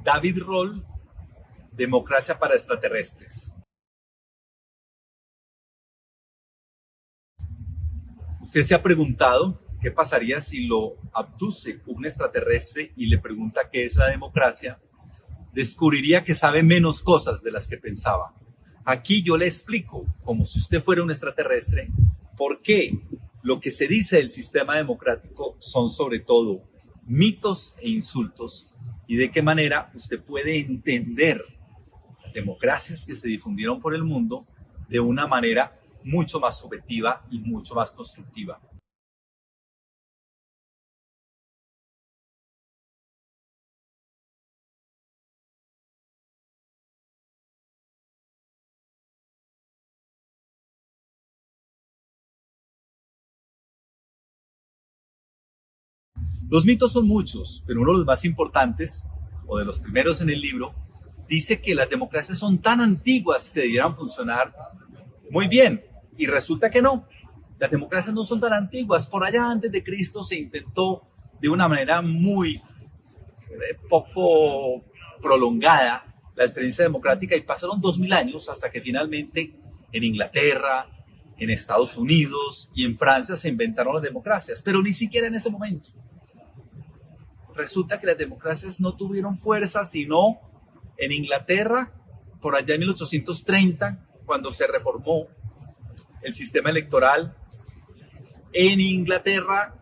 David Roll, Democracia para extraterrestres. ¿Usted se ha preguntado qué pasaría si lo abduce un extraterrestre y le pregunta qué es la democracia? Descubriría que sabe menos cosas de las que pensaba. Aquí yo le explico, como si usted fuera un extraterrestre, por qué lo que se dice del sistema democrático son sobre todo mitos e insultos y de qué manera usted puede entender las democracias que se difundieron por el mundo de una manera mucho más objetiva y mucho más constructiva. Los mitos son muchos, pero uno de los más importantes, o de los primeros en el libro, dice que las democracias son tan antiguas que debieran funcionar muy bien, y resulta que no. Las democracias no son tan antiguas. Por allá antes de Cristo se intentó de una manera muy poco prolongada la experiencia democrática y pasaron 2000 años hasta que finalmente en Inglaterra, en Estados Unidos y en Francia se inventaron las democracias, pero ni siquiera en ese momento. Resulta que las democracias no tuvieron fuerza sino en Inglaterra, por allá en 1830, cuando se reformó el sistema electoral. En Inglaterra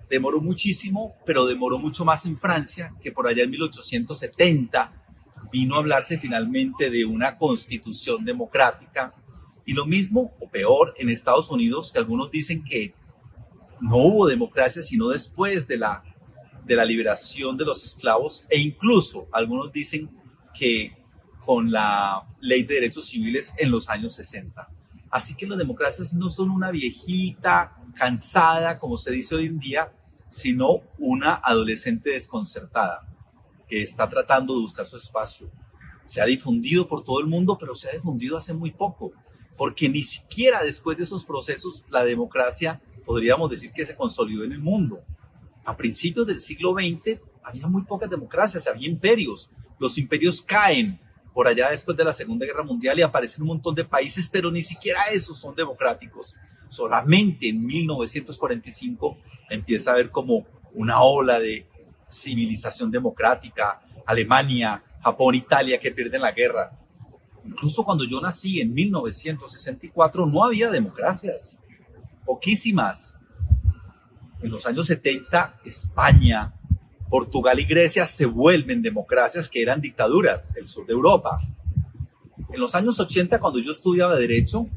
demoró muchísimo, pero demoró mucho más en Francia, que por allá en 1870 vino a hablarse finalmente de una constitución democrática. Y lo mismo, o peor, en Estados Unidos, que algunos dicen que no hubo democracia sino después de la liberación de los esclavos, e incluso algunos dicen que con la ley de derechos civiles en los años 60. Así que las democracias no son una viejita cansada, como se dice hoy en día, sino una adolescente desconcertada que está tratando de buscar su espacio. Se ha difundido por todo el mundo, pero se ha difundido hace muy poco, porque ni siquiera después de esos procesos la democracia podríamos decir que se consolidó en el mundo. A principios del siglo XX había muy pocas democracias, había imperios. Los imperios caen por allá después de la Segunda Guerra Mundial y aparecen un montón de países, pero ni siquiera esos son democráticos. Solamente en 1945 empieza a haber como una ola de civilización democrática. Alemania, Japón, Italia, que pierden la guerra. Incluso cuando yo nací en 1964 no había democracias, poquísimas. En los años 70, España, Portugal y Grecia se vuelven democracias que eran dictaduras, el sur de Europa. En los años 80, cuando yo estudiaba Derecho,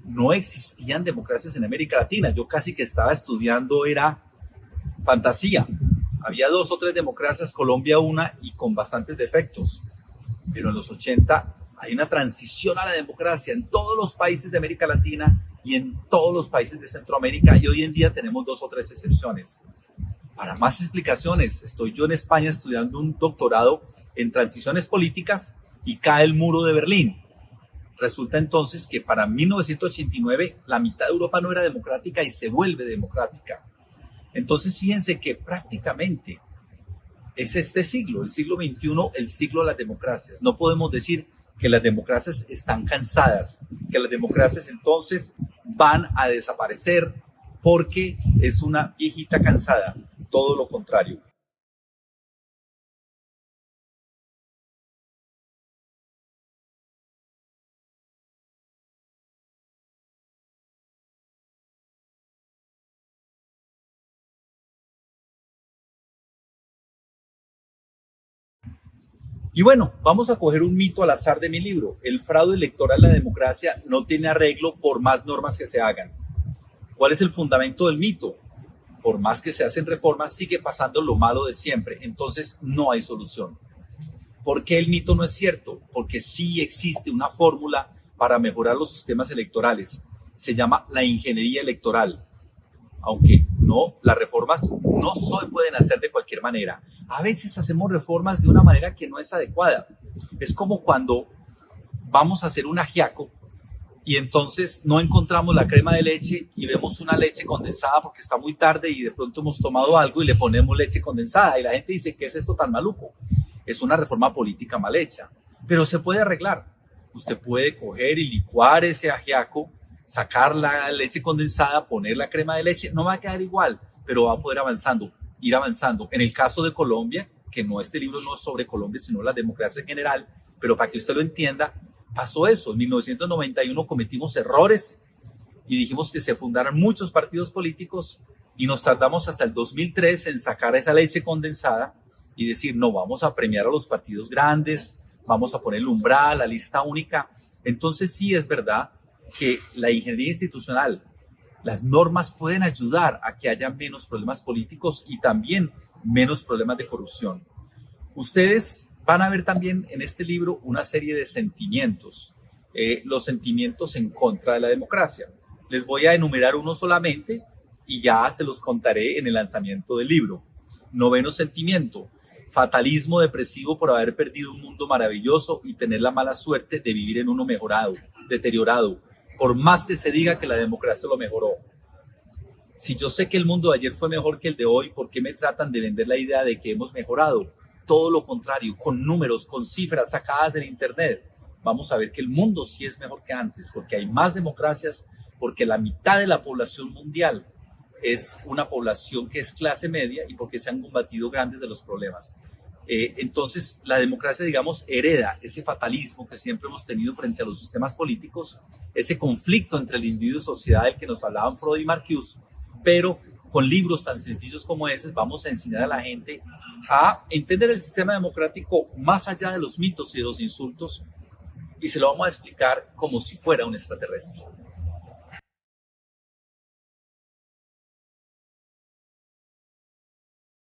no existían democracias en América Latina. Yo casi que estaba estudiando, era fantasía. Había 2 o 3 democracias, Colombia una, y con bastantes defectos. Pero en los 80 hay una transición a la democracia en todos los países de América Latina y en todos los países de Centroamérica, y hoy en día tenemos 2 o 3 excepciones. Para más explicaciones, estoy yo en España estudiando un doctorado en transiciones políticas y cae el muro de Berlín. Resulta entonces que para 1989 la mitad de Europa no era democrática y se vuelve democrática. Entonces fíjense que prácticamente es este siglo, el siglo XXI, el siglo de las democracias. No podemos decir que las democracias están cansadas, que las democracias entonces van a desaparecer porque es una viejita cansada. Todo lo contrario. Y bueno, vamos a coger un mito al azar de mi libro. El fraude electoral en la democracia no tiene arreglo por más normas que se hagan. ¿Cuál es el fundamento del mito? Por más que se hacen reformas, sigue pasando lo malo de siempre. Entonces no hay solución. ¿Por qué el mito no es cierto? Porque sí existe una fórmula para mejorar los sistemas electorales. Se llama la ingeniería electoral. Aunque no, las reformas no se pueden hacer de cualquier manera. A veces hacemos reformas de una manera que no es adecuada. Es como cuando vamos a hacer un ajiaco y entonces no encontramos la crema de leche y vemos una leche condensada porque está muy tarde y de pronto hemos tomado algo y le ponemos leche condensada y la gente dice, ¿qué es esto tan maluco? es una reforma política mal hecha, pero se puede arreglar. Usted puede coger y licuar ese ajiaco, sacar la leche condensada, poner la crema de leche, no va a quedar igual, pero va a poder ir avanzando. En el caso de Colombia, que no, este libro no es sobre Colombia, sino la democracia en general, pero para que usted lo entienda, pasó eso. En 1991 cometimos errores y dijimos que se fundaran muchos partidos políticos y nos tardamos hasta el 2003 en sacar esa leche condensada y decir, no, vamos a premiar a los partidos grandes, vamos a poner el umbral, la lista única. Entonces sí es verdad que la ingeniería institucional, las normas pueden ayudar a que haya menos problemas políticos y también menos problemas de corrupción. Ustedes van a ver también en este libro una serie de sentimientos, los sentimientos en contra de la democracia. Les voy a enumerar uno solamente y ya se los contaré en el lanzamiento del libro. Noveno sentimiento: fatalismo depresivo por haber perdido un mundo maravilloso y tener la mala suerte de vivir en uno deteriorado, por más que se diga que la democracia lo mejoró. Si yo sé que el mundo de ayer fue mejor que el de hoy, ¿por qué me tratan de vender la idea de que hemos mejorado? Todo lo contrario, con números, con cifras sacadas del internet. Vamos a ver que el mundo sí es mejor que antes, porque hay más democracias, porque la mitad de la población mundial es una población que es clase media y porque se han combatido grandes de los problemas. Entonces, la democracia, digamos, hereda ese fatalismo que siempre hemos tenido frente a los sistemas políticos, ese conflicto entre el individuo y sociedad del que nos hablaban Freud y Marcuse, pero con libros tan sencillos como ese vamos a enseñar a la gente a entender el sistema democrático más allá de los mitos y de los insultos, y se lo vamos a explicar como si fuera un extraterrestre.